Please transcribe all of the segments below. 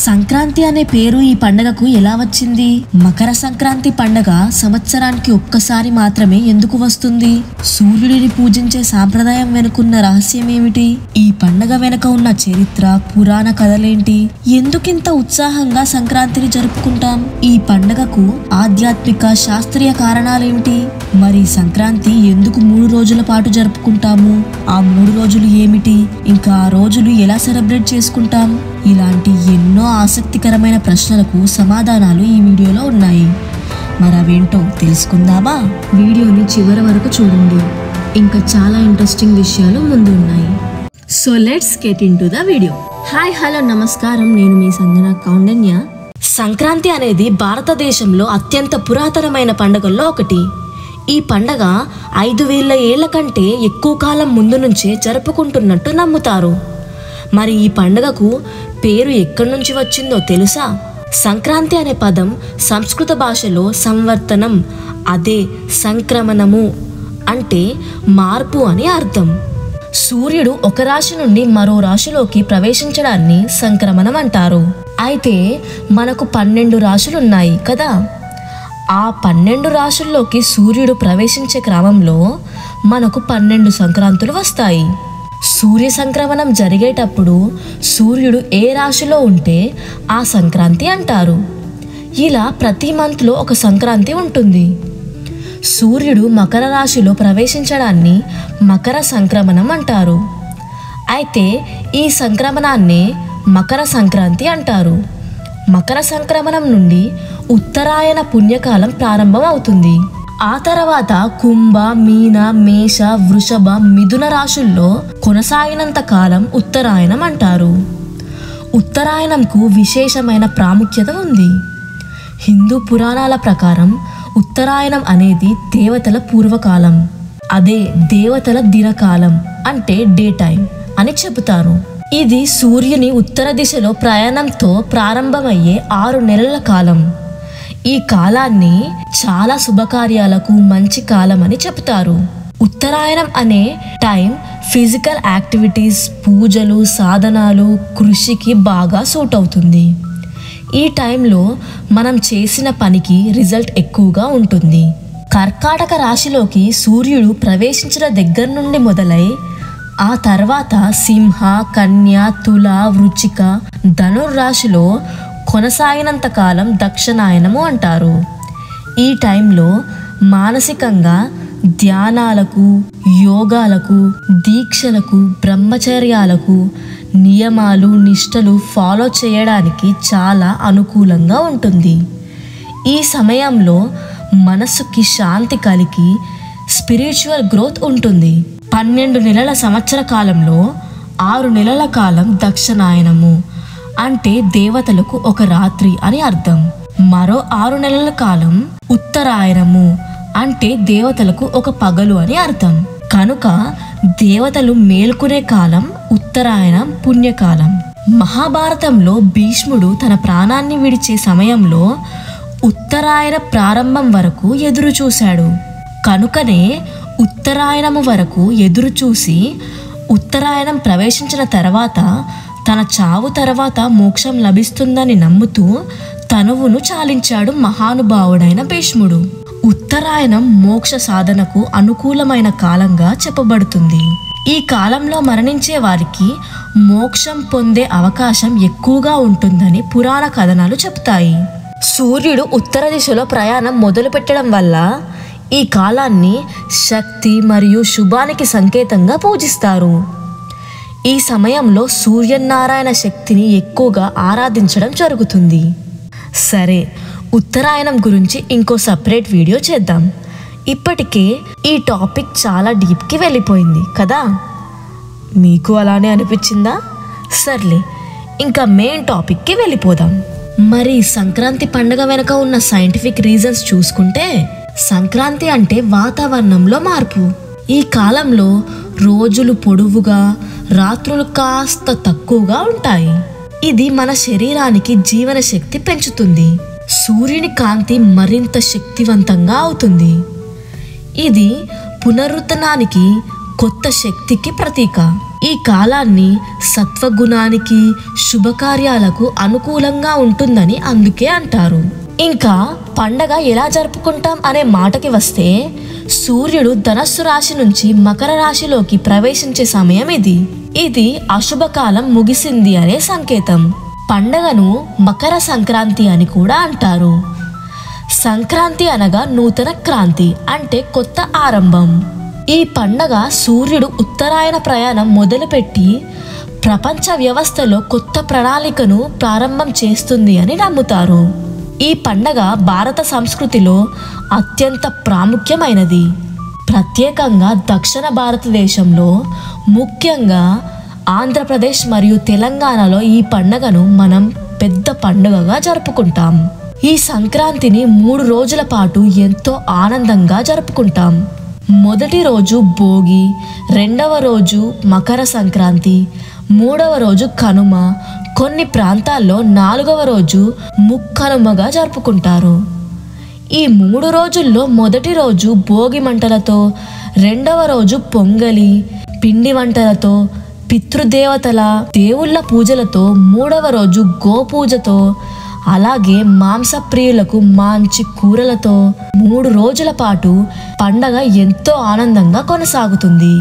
సంక్రాంతి అనే పేరు ఈ పండగకు ఎలా వచ్చింది? మకర సంక్రాంతి పండగ సంవత్సరానికి ఒక్కసారి మాత్రమే ఎందుకు వస్తుంది? సూర్యుడిని పూజించే సాంప్రదాయం వెనుకున్న రహస్యం ఏమిటి? ఈ పండగ వెనుక ఉన్న చరిత్ర, పురాణ కథలేంటి? ఎందుకింత ఉత్సాహంగా సంక్రాంతిని జరుపుకుంటాం? ఈ పండగకు ఆధ్యాత్మిక, శాస్త్రీయ కారణాలేమిటి? మరి సంక్రాంతి ఎందుకు 3 రోజుల పాటు జరుపుకుంటాము? ఆ 3 రోజులు ఏమిటి? ఇంకా ఆ రోజులు ఎలా సెలబ్రేట్ చేసుకుంటాం? ఇలాంటి ఎన్నో ఆసక్తికరమైన ప్రశ్నలకు సమాధానాలు ఈ వీడియోలో ఉన్నాయి. మరి అవేంటో తెలుసుకుందామా? వీడియోని చివరి వరకు చూడండి, ఇంకా చాలా ఇంట్రెస్టింగ్ విషయాలు ముందు ఉన్నాయి. So let's get into the video. Hi, hello, నమస్కారం. నేను మీ సంజన కౌండన్య. సంక్రాంతి అనేది భారతదేశంలో అత్యంత పురాతనమైన పండుగల్లో ఒకటి. ఈ పండగ 5000 ఏళ్ల కంటే ఎక్కువ కాలం ముందు నుంచే జరుపుకుంటున్నట్టు నమ్ముతారు. మరి ఈ పండుగకు పేరు ఎక్కడి నుంచి వచ్చిందో తెలుసా? సంక్రాంతి అనే పదం సంస్కృత భాషలో సంవర్తనం, అదే సంక్రమణము అంటే మార్పు అని అర్థం. సూర్యుడు ఒక రాశి నుండి మరో రాశిలోకి ప్రవేశించడాన్ని సంక్రమణం అంటారు. అయితే మనకు 12 రాశులున్నాయి కదా. ఆ 12 రాశుల్లోకి సూర్యుడు ప్రవేశించే క్రమంలో మనకు 12 సంక్రాంతులు వస్తాయి. సూర్య సంక్రమణం జరిగేటప్పుడు సూర్యుడు ఏ రాశిలో ఉంటే ఆ సంక్రాంతి అంటారు. ఇలా ప్రతి మంత్లో ఒక సంక్రాంతి ఉంటుంది. సూర్యుడు మకర రాశిలో ప్రవేశించడాన్ని మకర సంక్రమణం అంటారు. అయితే ఈ సంక్రమణాన్నే మకర సంక్రాంతి అంటారు. మకర సంక్రమణం నుండి ఉత్తరాయణ పుణ్యకాలం ప్రారంభం అవుతుంది. ఆ తర్వాత కుంభ, మీన, మేష, వృషభ, మిథున రాశుల్లో కొనసాగినంత కాలం ఉత్తరాయణం అంటారు. ఉత్తరాయణంకు విశేషమైన ప్రాముఖ్యత ఉంది. హిందూ పురాణాల ప్రకారం ఉత్తరాయణం అనేది దేవతల పూర్వకాలం, అదే దేవతల దినకాలం అంటే డే టైం అని చెబుతారు. ఇది సూర్యుని ఉత్తర దిశలో ప్రయాణంతో ప్రారంభమయ్యే 6 నెలల కాలం. ఈ కాలాన్ని చాలా శుభకార్యాలకు మంచి కాలం అని చెప్తారు. ఉత్తరాయణం అనే టైం ఫిజికల్ యాక్టివిటీస్, పూజలు, సాధనాలు, కృషికి బాగా సూట్ అవుతుంది. ఈ టైంలో మనం చేసిన పనికి రిజల్ట్ ఎక్కువగా ఉంటుంది. కర్కాటక రాశిలోకి సూర్యుడు ప్రవేశించిన దగ్గర నుండి మొదలై ఆ తర్వాత సింహ, కన్య, తుల, వృచ్చిక, ధనుర్రాశిలో కొనసాగినంత కాలం దక్షిణాయనము అంటారు. ఈ టైంలో మానసికంగా ధ్యానాలకు, యోగాలకు, దీక్షలకు, బ్రహ్మచర్యాలకు, నియమాలు, నిష్టలు ఫాలో చేయడానికి చాలా అనుకూలంగా ఉంటుంది. ఈ సమయంలో మనసుకి శాంతి కలిగి స్పిరిచువల్ గ్రోత్ ఉంటుంది. 12 నెలల సంవత్సర కాలంలో 6 నెలల కాలం దక్షిణాయనము అంటే దేవతలకు ఒక రాత్రి అని అర్థం. మరో 6 నెలల కాలం ఉత్తరాయణము అంటే దేవతలకు ఒక పగలు అని అర్థం. కనుక దేవతలు మేల్కొనే కాలం ఉత్తరాయణం పుణ్యకాలం. మహాభారతంలో భీష్ముడు తన ప్రాణాన్ని విడిచే సమయంలో ఉత్తరాయణ ప్రారంభం వరకు ఎదురు చూశాడు. కనుకనే ఉత్తరాయణము వరకు ఎదురు చూసి ఉత్తరాయణం ప్రవేశించిన తర్వాత తన చావు తర్వాత మోక్షం లభిస్తుందని నమ్ముతూ తనువును చాలించాడు మహానుభావుడైన భీష్ముడు. ఉత్తరాయణం మోక్ష సాధనకు అనుకూలమైన కాలంగా చెప్పబడుతుంది. ఈ కాలంలో మరణించే వారికి మోక్షం పొందే అవకాశం ఎక్కువగా ఉంటుందని పురాణ కథనాలు చెప్తాయి. సూర్యుడు ఉత్తర దిశలో ప్రయాణం మొదలు పెట్టడం వల్ల ఈ కాలాన్ని శక్తి మరియు శుభానికి సంకేతంగా పూజిస్తారు. ఈ సమయంలో సూర్యనారాయణ శక్తిని ఎక్కువగా ఆరాధించడం జరుగుతుంది. సరే, ఉత్తరాయణం గురించి ఇంకో సపరేట్ వీడియో చేద్దాం. ఇప్పటికే ఈ టాపిక్ చాలా డీప్కి వెళ్ళిపోయింది కదా. మీకు అలానే అనిపించిందా? సర్లే, ఇంకా మెయిన్ టాపిక్కి వెళ్ళిపోదాం. మరి సంక్రాంతి పండుగ వెనుక ఉన్న సైంటిఫిక్ రీజన్స్ చూసుకుంటే, సంక్రాంతి అంటే వాతావరణంలో మార్పు. ఈ కాలంలో రోజులు పొడవుగా, రాత్రులు కాస్త తక్కువగా ఉంటాయి. ఇది మన శరీరానికి జీవన శక్తి పెంచుతుంది. సూర్యుని కాంతి మరింత శక్తివంతంగా అవుతుంది. ఇది పునరుద్ధరణానికి, కొత్త శక్తికి ప్రతీక. ఈ కాలాన్ని సత్వగుణానికి శుభకార్యాలకు అనుకూలంగా ఉంటుందని అందుకే అంటారు. ఇంకా పండగ ఎలా జరుపుకుంటాం అనే మాటకి వస్తే, సూర్యుడు ధనస్సు రాశి నుంచి మకర రాశిలోకి ప్రవేశించే సమయం ఇది. ఇది అశుభకాలం ముగిసింది అనే సంకేతం. పండగను మకర సంక్రాంతి అని కూడా అంటారు. సంక్రాంతి అనగా నూతన క్రాంతి, అంటే కొత్త ఆరంభం. ఈ పండగ సూర్యుడు ఉత్తరాయణ ప్రయాణం మొదలుపెట్టి ప్రపంచ వ్యవస్థలో కొత్త ప్రణాళికను ప్రారంభం చేస్తుంది అని నమ్ముతారు. ఈ పండగ భారత సంస్కృతిలో అత్యంత ప్రాముఖ్యమైనది. ప్రత్యేకంగా దక్షిణ భారతదేశంలో, ముఖ్యంగా ఆంధ్రప్రదేశ్ మరియు తెలంగాణలో ఈ పండగను మనం పెద్ద పండుగగా జరుపుకుంటాం. ఈ సంక్రాంతిని 3 రోజుల పాటు ఎంతో ఆనందంగా జరుపుకుంటాం. మొదటి రోజు భోగి, రెండవ రోజు మకర సంక్రాంతి, మూడవ రోజు కనుమ, కొన్ని ప్రాంతాల్లో 4వ రోజు ముక్కనుమగా జరుపుకుంటారు. ఈ 3 రోజుల్లో మొదటి రోజు భోగి మంటలతో, రెండవ రోజు పొంగలి, పిండి వంటలతో, పితృదేవతల దేవుళ్ళ పూజలతో, మూడవ రోజు గోపూజతో, అలాగే మాంసప్రియులకు మంచి కూరలతో 3 రోజుల పాటు పండగ ఎంతో ఆనందంగా కొనసాగుతుంది.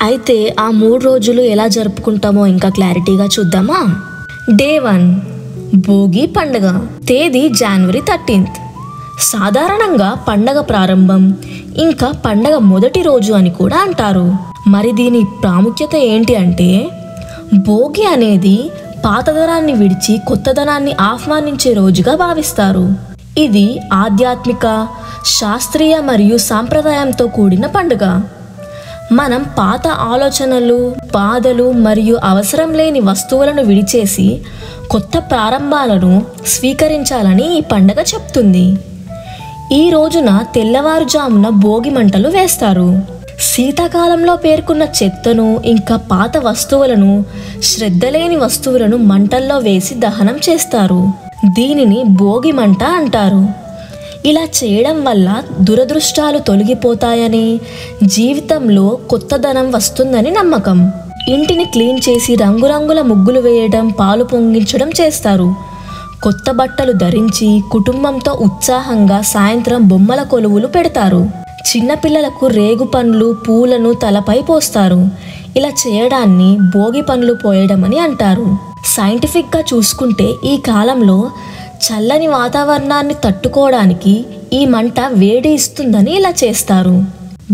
అయితే ఆ 3 రోజులు ఎలా జరుపుకుంటామో ఇంకా క్లారిటీగా చూద్దామా? డే 1 భోగి పండగ. తేదీ జనవరి 13th. సాధారణంగా పండగ ప్రారంభం, ఇంకా పండగ మొదటి రోజు అని కూడా అంటారు. మరి దీని ప్రాముఖ్యత ఏంటి అంటే, భోగి అనేది పాతదనాన్ని విడిచి కొత్తదనాన్ని ఆహ్వానించే రోజుగా భావిస్తారు. ఇది ఆధ్యాత్మిక, శాస్త్రీయ మరియు సాంప్రదాయంతో కూడిన పండుగ. మనం పాత ఆలోచనలు, బాధలు మరియు అవసరం లేని వస్తువులను విడిచేసి కొత్త ప్రారంభాలను స్వీకరించాలని ఈ పండుగ చెప్తుంది. ఈ రోజున తెల్లవారుజామున భోగి మంటలు వేస్తారు. శీతాకాలంలో పేర్కొన్న చెత్తను, ఇంకా పాత వస్తువులను, శ్రద్ధలేని వస్తువులను మంటల్లో వేసి దహనం చేస్తారు. దీనిని భోగి మంట అంటారు. ఇలా చేయడం వల్ల దురదృష్టాలు తొలగిపోతాయని, జీవితంలో కొత్తదనం వస్తుందని నమ్మకం. ఇంటిని క్లీన్ చేసి రంగురంగుల ముగ్గులు వేయడం, పాలు పొంగించడం చేస్తారు. కొత్త బట్టలు ధరించి కుటుంబంతో ఉత్సాహంగా సాయంత్రం బొమ్మల కొలువులు పెడతారు. చిన్నపిల్లలకు రేగు పండ్లు, పూలను తలపై పోస్తారు. ఇలా చేయడాన్ని భోగి పండ్లు పోయడం అని అంటారు. సైంటిఫిక్గా చూసుకుంటే ఈ కాలంలో చల్లని వాతావరణాన్ని తట్టుకోవడానికి ఈ మంట వేడి ఇస్తుందని ఇలా చేస్తారు.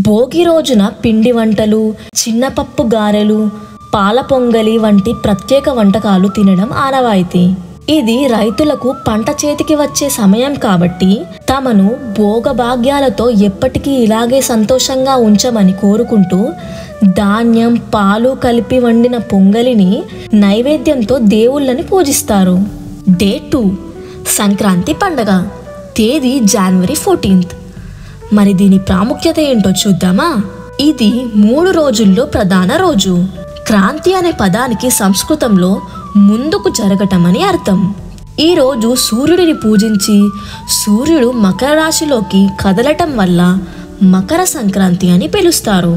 భోగి రోజున పిండి వంటలు, చిన్నపప్పు గారెలు, పాల పొంగలి వంటి ప్రత్యేక వంటకాలు తినడం ఆనవాయితీ. ఇది రైతులకు పంట చేతికి వచ్చే సమయం కాబట్టి తమను భోగభాగ్యాలతో ఎప్పటికీ ఇలాగే సంతోషంగా ఉంచమని కోరుకుంటూ ధాన్యం, పాలు కలిపి వండిన పొంగలిని నైవేద్యంతో దేవుళ్ళని పూజిస్తారు. డే 2 సంక్రాంతి పండగ. తేదీ జనవరి 14th. మరి దీని ప్రాముఖ్యత ఏంటో చూద్దామా? ఇది 3 రోజుల్లో ప్రధాన రోజు. క్రాంతి అనే పదానికి సంస్కృతంలో ముందుకు జరగటం అని అర్థం. ఈరోజు సూర్యుడిని పూజించి సూర్యుడు మకర రాశిలోకి కదలటం వల్ల మకర సంక్రాంతి అని పిలుస్తారు.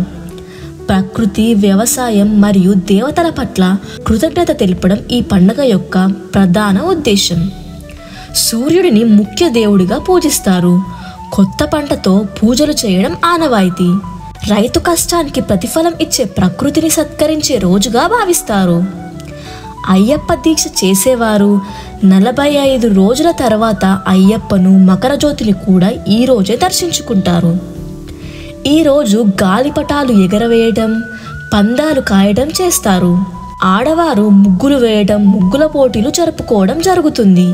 ప్రకృతి, వ్యవసాయం మరియు దేవతల పట్ల కృతజ్ఞత తెలపడం ఈ పండుగ యొక్క ప్రధాన ఉద్దేశం. సూర్యుడిని ముఖ్య దేవుడిగా పూజిస్తారు. కొత్త పంటతో పూజలు చేయడం ఆనవాయితీ. రైతు కష్టానికి ప్రతిఫలం ఇచ్చే ప్రకృతిని సత్కరించే రోజుగా భావిస్తారు. అయ్యప్ప దీక్ష చేసేవారు 45 రోజుల తర్వాత అయ్యప్పను, మకర జ్యోతిని కూడా ఈ రోజే దర్శించుకుంటారు. ఈరోజు గాలిపటాలు ఎగరవేయడం, పందాలు కాయడం చేస్తారు. ఆడవారు ముగ్గులు వేయడం, ముగ్గుల పోటీలు జరుపుకోవడం జరుగుతుంది.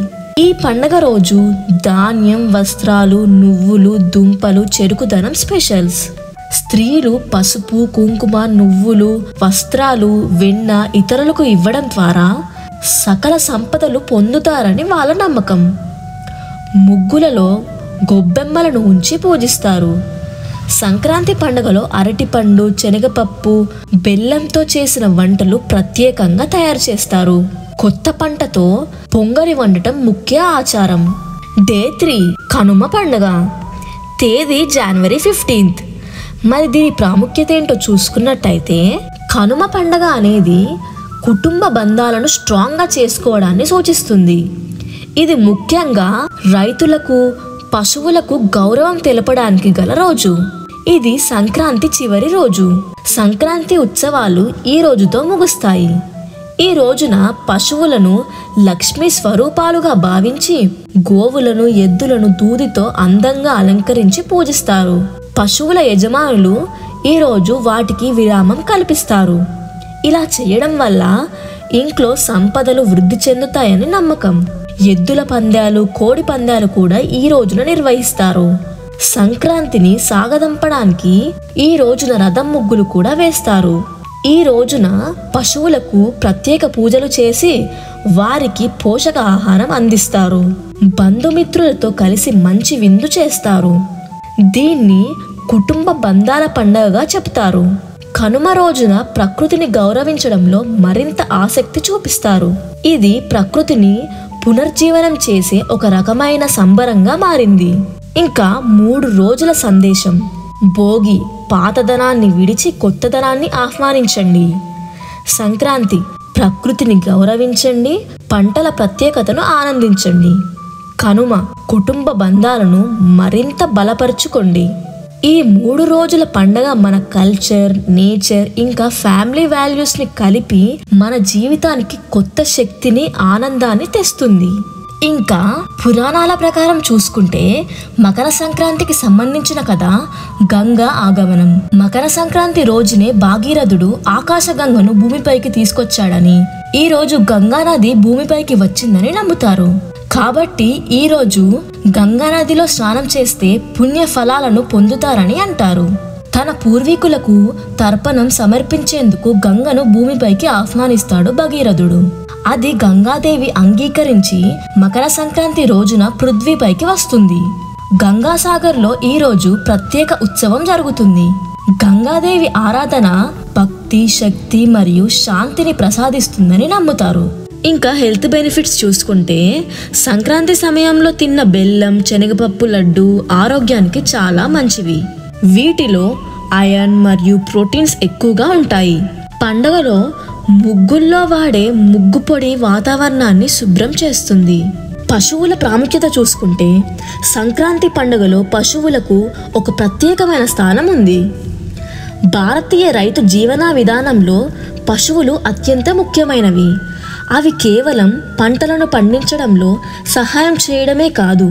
ఈ పండగ రోజు ధాన్యం, వస్త్రాలు, నువ్వులు, దుంపలు, చెరుకుదనం స్పెషల్స్. స్త్రీలు పసుపు, కుంకుమ, నువ్వులు, వస్త్రాలు, వెన్న ఇతరులకు ఇవ్వడం ద్వారా సకల సంపదలు పొందుతారని వాళ్ళ నమ్మకం. ముగ్గులలో గొబ్బెమ్మలను ఉంచి పూజిస్తారు. సంక్రాంతి పండుగలో అరటిపండు, శనగపప్పు, బెల్లంతో చేసిన వంటలు ప్రత్యేకంగా తయారు చేస్తారు. కొత్త పంటతో పొంగలి వండటం ముఖ్య ఆచారం. డే 3 కనుమ పండుగ. తేదీ జనవరి 15th. మరి దీని ప్రాముఖ్యత ఏంటో చూసుకున్నట్టయితే, కనుమ పండగ అనేది కుటుంబ బంధాలను స్ట్రాంగ్గా చేసుకోవడాన్ని సూచిస్తుంది. ఇది ముఖ్యంగా రైతులకు, పశువులకు గౌరవం తెలపడానికి గల రోజు. ఇది సంక్రాంతి చివరి రోజు. సంక్రాంతి ఉత్సవాలు ఈ రోజుతో ముగుస్తాయి. ఈ రోజున పశువులను లక్ష్మీ స్వరూపాలుగా భావించి గోవులను, ఎద్దులను దూదితో అందంగా అలంకరించి పూజిస్తారు. పశువుల యజమానులు ఈరోజు వాటికి విరామం కల్పిస్తారు. ఇలా చేయడం వల్ల ఇంట్లో సంపదలు వృద్ధి చెందుతాయని నమ్మకం. ఎద్దుల పందాలు, కోడి పందాలు కూడా ఈ రోజున నిర్వహిస్తారు. సంక్రాంతిని సాగదంపడానికి ఈ రోజున రథం ముగ్గులు కూడా వేస్తారు. ఈ రోజున పశువులకు ప్రత్యేక పూజలు చేసి వారికి పోషక ఆహారం అందిస్తారు. బంధుమిత్రులతో కలిసి మంచి విందు చేస్తారు. దీన్ని కుటుంబ బంధాల పండుగగా చెప్తారు. కనుమ రోజున ప్రకృతిని గౌరవించడంలో మరింత ఆసక్తి చూపిస్తారు. ఇది ప్రకృతిని పునర్జీవనం చేసే ఒక రకమైన సంబరంగా మారింది. ఇంకా 3 రోజుల సందేశం. భోగి, పాతదనాన్ని విడిచి కొత్తదనాన్ని ఆహ్వానించండి. సంక్రాంతి, ప్రకృతిని గౌరవించండి, పంటల ప్రత్యేకతను ఆనందించండి. కనుమ, కుటుంబ బంధాలను మరింత బలపరుచుకోండి. ఈ 3 రోజుల పండగ మన కల్చర్, నేచర్ ఇంకా ఫ్యామిలీ వాల్యూస్ని కలిపి మన జీవితానికి కొత్త శక్తిని, ఆనందాన్ని తెస్తుంది. ఇంకా పురాణాల ప్రకారం చూసుకుంటే మకర సంక్రాంతికి సంబంధించిన కథ గంగా ఆగమనం. మకర సంక్రాంతి రోజునే భాగీరథుడు ఆకాశగంగను భూమిపైకి తీసుకొచ్చాడని, ఈ రోజు గంగా నది భూమిపైకి వచ్చిందని నమ్ముతారు. కాబట్టి ఈ రోజు గంగా నదిలో స్నానం చేస్తే పుణ్య ఫలాలను పొందుతారని అంటారు. తన పూర్వీకులకు తర్పణం సమర్పించేందుకు గంగను భూమిపైకి ఆహ్వానిస్తాడు భగీరథుడు. అది గంగాదేవి అంగీకరించి మకర సంక్రాంతి రోజున పృథ్వీపైకి వస్తుంది. గంగాసాగర్లో ఈ రోజు ప్రత్యేక ఉత్సవం జరుగుతుంది. గంగాదేవి ఆరాధన భక్తి, శక్తి మరియు శాంతిని ప్రసాదిస్తుందని నమ్ముతారు. ఇంకా హెల్త్ బెనిఫిట్స్ చూసుకుంటే సంక్రాంతి సమయంలో తిన్న బెల్లం, శనగపప్పు లడ్డు ఆరోగ్యానికి చాలా మంచివి. వీటిలో ఐరన్ మరియు ప్రోటీన్స్ ఎక్కువగా ఉంటాయి. పండుగలో ముగ్గుల్లో వాడే ముగ్గు పొడి వాతావరణాన్ని శుభ్రం చేస్తుంది. పశువుల ప్రాముఖ్యత చూసుకుంటే సంక్రాంతి పండుగలో పశువులకు ఒక ప్రత్యేకమైన స్థానం ఉంది. భారతీయ రైతు జీవన విధానంలో పశువులు అత్యంత ముఖ్యమైనవి. అవి కేవలం పంటలను పండించడంలో సహాయం చేయడమే కాదు,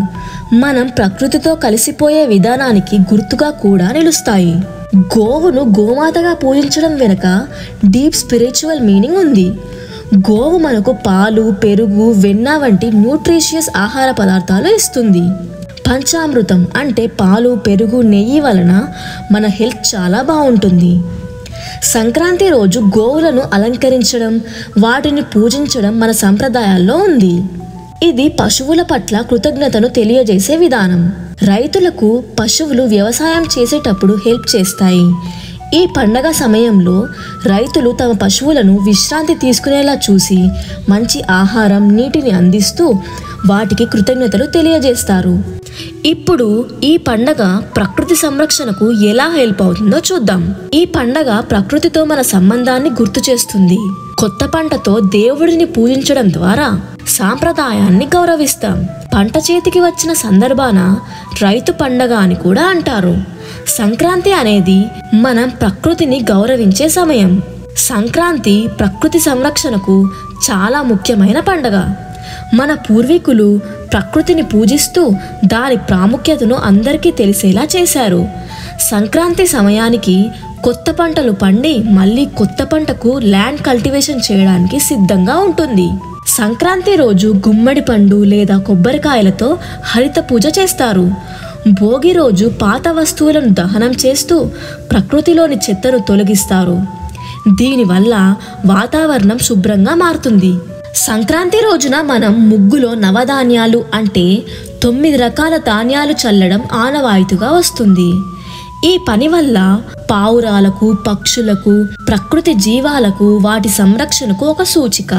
మనం ప్రకృతితో కలిసిపోయే విధానానికి గుర్తుగా కూడా నిలుస్తాయి. గోవును గోమాతగా పూజించడం వెనుక డీప్ స్పిరిచువల్ మీనింగ్ ఉంది. గోవు మనకు పాలు, పెరుగు, వెన్న వంటి న్యూట్రిషియస్ ఆహార పదార్థాలు ఇస్తుంది. పంచామృతం అంటే పాలు, పెరుగు, నెయ్యి వలన మన హెల్త్ చాలా బాగుంటుంది. సంక్రాంతి రోజు గోవులను అలంకరించడం, వాటిని పూజించడం మన సంప్రదాయాల్లో ఉంది. ఇది పశువుల పట్ల కృతజ్ఞతను తెలియజేసే విధానం. రైతులకు పశువులు వ్యవసాయం చేసేటప్పుడు హెల్ప్ చేస్తాయి. ఈ పండగ సమయంలో రైతులు తమ పశువులను విశ్రాంతి తీసుకునేలా చూసి మంచి ఆహారం, నీటిని అందిస్తూ వాటికి కృతజ్ఞతలు తెలియజేస్తారు. ఇప్పుడు ఈ పండగ ప్రకృతి సంరక్షణకు ఎలా హెల్ప్ అవుతుందో చూద్దాం. ఈ పండగ ప్రకృతితో మన సంబంధాన్ని గుర్తు చేస్తుంది. కొత్త పంటతో దేవుడిని పూజించడం ద్వారా సాంప్రదాయాన్ని గౌరవిస్తాం. పంట చేతికి వచ్చిన సందర్భాన రైతు పండగ అని కూడా అంటారు. సంక్రాంతి అనేది మనం ప్రకృతిని గౌరవించే సమయం. సంక్రాంతి ప్రకృతి సంరక్షణకు చాలా ముఖ్యమైన పండగ. మన పూర్వీకులు ప్రకృతిని పూజిస్తూ దాని ప్రాముఖ్యతను అందరికీ తెలిసేలా చేశారు. సంక్రాంతి సమయానికి కొత్త పంటలు పండి మళ్ళీ కొత్త పంటకు ల్యాండ్ కల్టివేషన్ చేయడానికి సిద్ధంగా ఉంటుంది. సంక్రాంతి రోజు గుమ్మడి పండు లేదా కొబ్బరికాయలతో హరిత పూజ చేస్తారు. భోగి రోజు పాత వస్తువులను దహనం చేస్తూ ప్రకృతిలోని చెత్తను తొలగిస్తారు. దీనివల్ల వాతావరణం శుభ్రంగా మారుతుంది. సంక్రాంతి రోజున మనం ముగ్గులో నవధాన్యాలు అంటే 9 రకాల ధాన్యాలు చల్లడం ఆనవాయితీగా వస్తుంది. ఈ పని వల్ల పావురాలకు, పక్షులకు, ప్రకృతి జీవాలకు వాటి సంరక్షణకు ఒక సూచిక.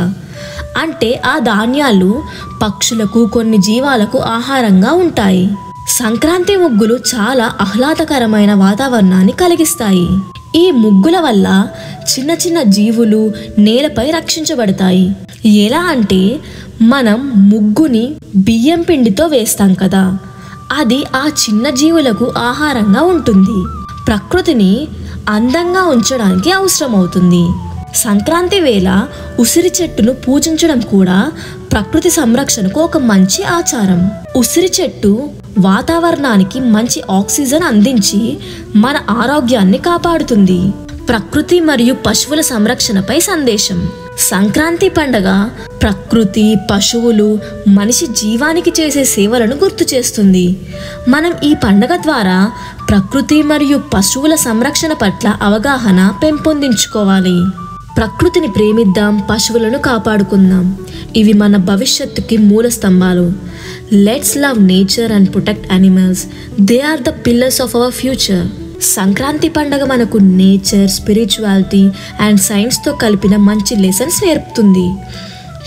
అంటే ఆ ధాన్యాలు పక్షులకు, కొన్ని జీవాలకు ఆహారంగా ఉంటాయి. సంక్రాంతి ముగ్గులు చాలా ఆహ్లాదకరమైన వాతావరణాన్ని కలిగిస్తాయి. ఈ ముగ్గుల వల్ల చిన్న చిన్న జీవులు నేలపై రక్షించబడతాయి. ఎలా అంటే మనం ముగ్గుని బియ్యం పిండితో వేస్తాం కదా, అది ఆ చిన్న జీవులకు ఆహారంగా ఉంటుంది. ప్రకృతిని అందంగా ఉంచడానికి అవసరమవుతుంది. సంక్రాంతి వేళ ఉసిరి చెట్టును పూజించడం కూడా ప్రకృతి సంరక్షణకు ఒక మంచి ఆచారం. ఉసిరి చెట్టు వాతావరణానికి మంచి ఆక్సిజన్ అందించి మన ఆరోగ్యాన్ని కాపాడుతుంది. ప్రకృతి మరియు పశువుల సంరక్షణపై సందేశం. సంక్రాంతి పండగ ప్రకృతి, పశువులు, మనిషి జీవానికి చేసే సేవలను గుర్తు చేస్తుంది. మనం ఈ పండగ ద్వారా ప్రకృతి మరియు పశువుల సంరక్షణ పట్ల అవగాహన పెంపొందించుకోవాలి. ప్రకృతిని ప్రేమిద్దాం, పశువులను కాపాడుకుందాం. ఇవి మన భవిష్యత్తుకి మూల స్తంభాలు. Let's love nature and protect animals. They are the pillars of our future. Sankranti పండుగ మనకు నేచర్, స్పిరిచువాలిటీ అండ్ సైన్స్తో కలిపిన మంచి లెసన్స్ నేర్పుతుంది.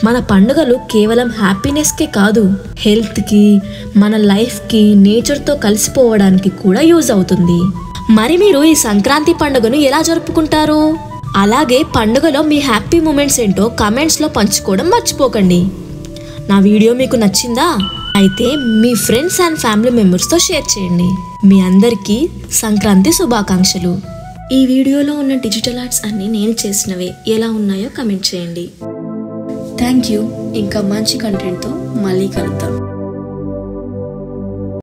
మన పండుగలు కేవలం హ్యాపీనెస్కే కాదు, హెల్త్కి, మన లైఫ్కి, నేచర్తో కలిసిపోవడానికి కూడా యూజ్ అవుతుంది. మరి మీరు ఈ సంక్రాంతి పండుగను ఎలా జరుపుకుంటారు? అలాగే పండుగలో మీ హ్యాపీ మూమెంట్స్ ఏంటో కామెంట్స్లో పంచుకోవడం మర్చిపోకండి. నా వీడియో మీకు నచ్చిందా? అయితే మీ ఫ్రెండ్స్ అండ్ ఫ్యామిలీ మెంబర్స్తో షేర్ చేయండి. మీ అందరికీ సంక్రాంతి శుభాకాంక్షలు. ఈ వీడియోలో ఉన్న డిజిటల్ ఆర్ట్స్ అన్నీ నేను చేసినవే. ఎలా ఉన్నాయో కమెంట్ చేయండి. Thank you. ఇంకా మంచి కంటెంట్తో మళ్ళీ కలుద్దాం.